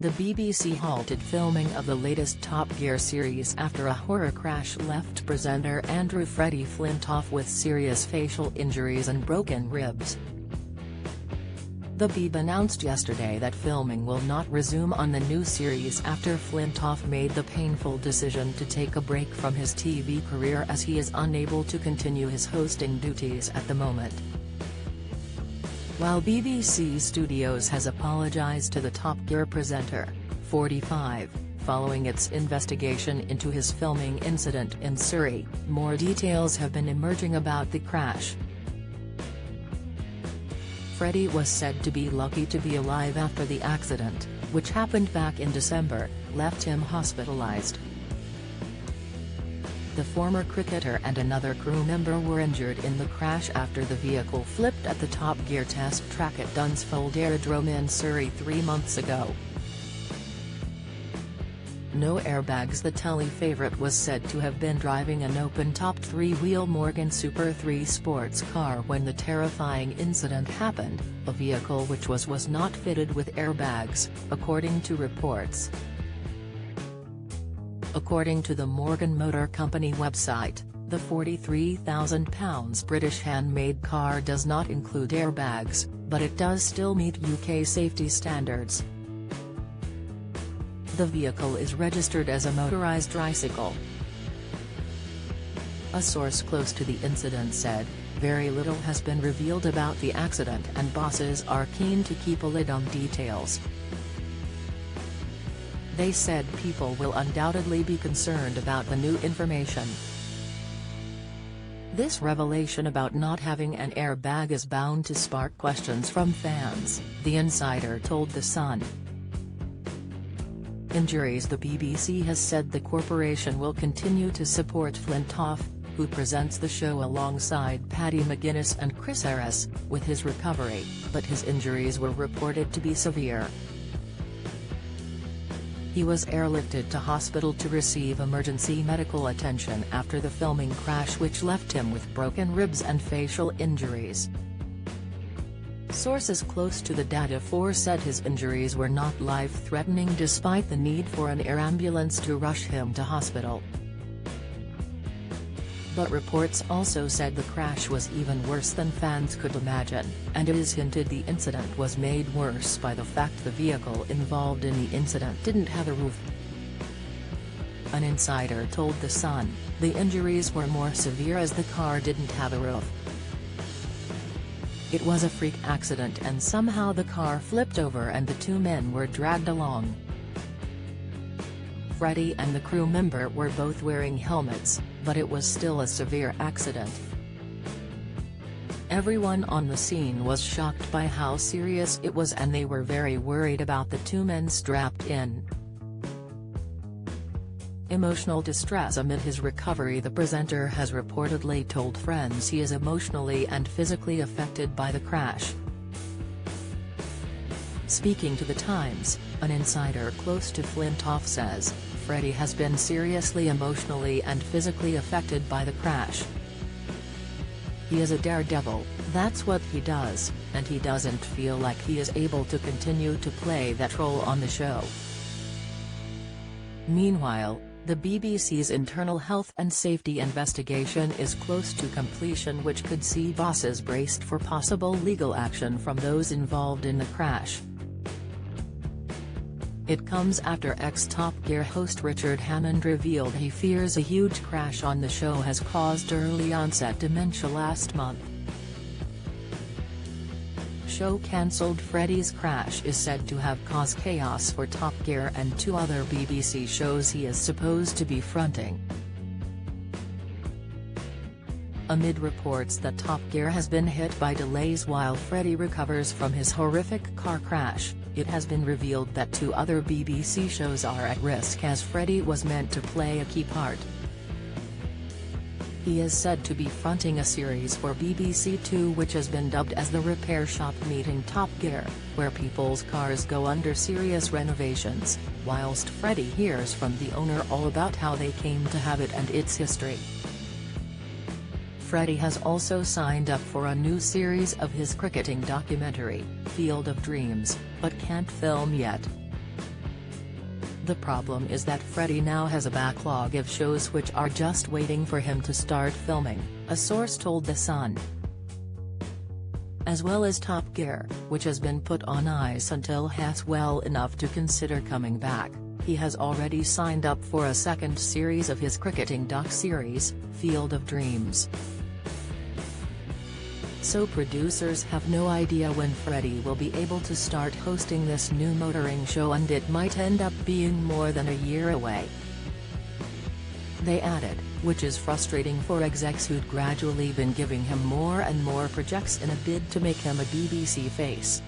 the BBC halted filming of the latest Top Gear series after a horror crash left presenter Freddie Flintoff with serious facial injuries and broken ribs. The BBC announced yesterday that filming will not resume on the new series after Flintoff made the painful decision to take a break from his TV career as he is unable to continue his hosting duties at the moment. While BBC Studios has apologised to the Top Gear presenter, 45, following its investigation into his filming incident in Surrey, more details have been emerging about the crash. Freddie was said to be lucky to be alive after the accident, which happened back in December, left him hospitalised. The former cricketer and another crew member were injured in the crash after the vehicle flipped at the Top Gear test track at Dunsfold Aerodrome in Surrey 3 months ago. No airbags. The telly favourite was said to have been driving an open-top three-wheel Morgan Super 3 sports car when the terrifying incident happened, a vehicle which was not fitted with airbags, according to reports. According to the Morgan Motor Company website, the £43,000 British handmade car does not include airbags, but it does still meet UK safety standards. The vehicle is registered as a motorised tricycle. A source close to the incident said, "Very little has been revealed about the accident and bosses are keen to keep a lid on details. They said people will undoubtedly be concerned about the new information. This revelation about not having an airbag is bound to spark questions from fans," the insider told The Sun. Injuries. The BBC has said the corporation will continue to support Flintoff, who presents the show alongside Paddy McGuinness and Chris Harris, with his recovery, but his injuries were reported to be severe. He was airlifted to hospital to receive emergency medical attention after the filming crash, which left him with broken ribs and facial injuries. Sources close to the Data 4 said his injuries were not life-threatening despite the need for an air ambulance to rush him to hospital. But reports also said the crash was even worse than fans could imagine, and it is hinted the incident was made worse by the fact the vehicle involved in the incident didn't have a roof. An insider told The Sun, the injuries were more severe as the car didn't have a roof. It was a freak accident and somehow the car flipped over and the two men were dragged along. Freddie and the crew member were both wearing helmets, but it was still a severe accident. Everyone on the scene was shocked by how serious it was and they were very worried about the two men strapped in. Emotional distress amid his recovery. The presenter has reportedly told friends he is emotionally and physically affected by the crash. Speaking to The Times, an insider close to Flintoff says, Freddie has been seriously emotionally and physically affected by the crash. He is a daredevil, that's what he does, and he doesn't feel like he is able to continue to play that role on the show. Meanwhile, the BBC's internal health and safety investigation is close to completion, which could see bosses braced for possible legal action from those involved in the crash. It comes after ex-Top Gear host Richard Hammond revealed he fears a huge crash on the show has caused early-onset dementia last month. Show cancelled. Freddie's crash is said to have caused chaos for Top Gear and two other BBC shows he is supposed to be fronting. Amid reports that Top Gear has been hit by delays while Freddie recovers from his horrific car crash, it has been revealed that two other BBC shows are at risk as Freddie was meant to play a key part. He is said to be fronting a series for BBC Two which has been dubbed as the repair shop meeting Top Gear, where people's cars go under serious renovations, whilst Freddie hears from the owner all about how they came to have it and its history. Freddie has also signed up for a new series of his cricketing documentary, Field of Dreams, but can't film yet. The problem is that Freddie now has a backlog of shows which are just waiting for him to start filming, a source told The Sun. As well as Top Gear, which has been put on ice until he's well enough to consider coming back. He has already signed up for a second series of his cricketing doc-series, Field of Dreams. So producers have no idea when Freddie will be able to start hosting this new motoring show, and it might end up being more than a year away. They added, which is frustrating for execs who'd gradually been giving him more and more projects in a bid to make him a BBC face.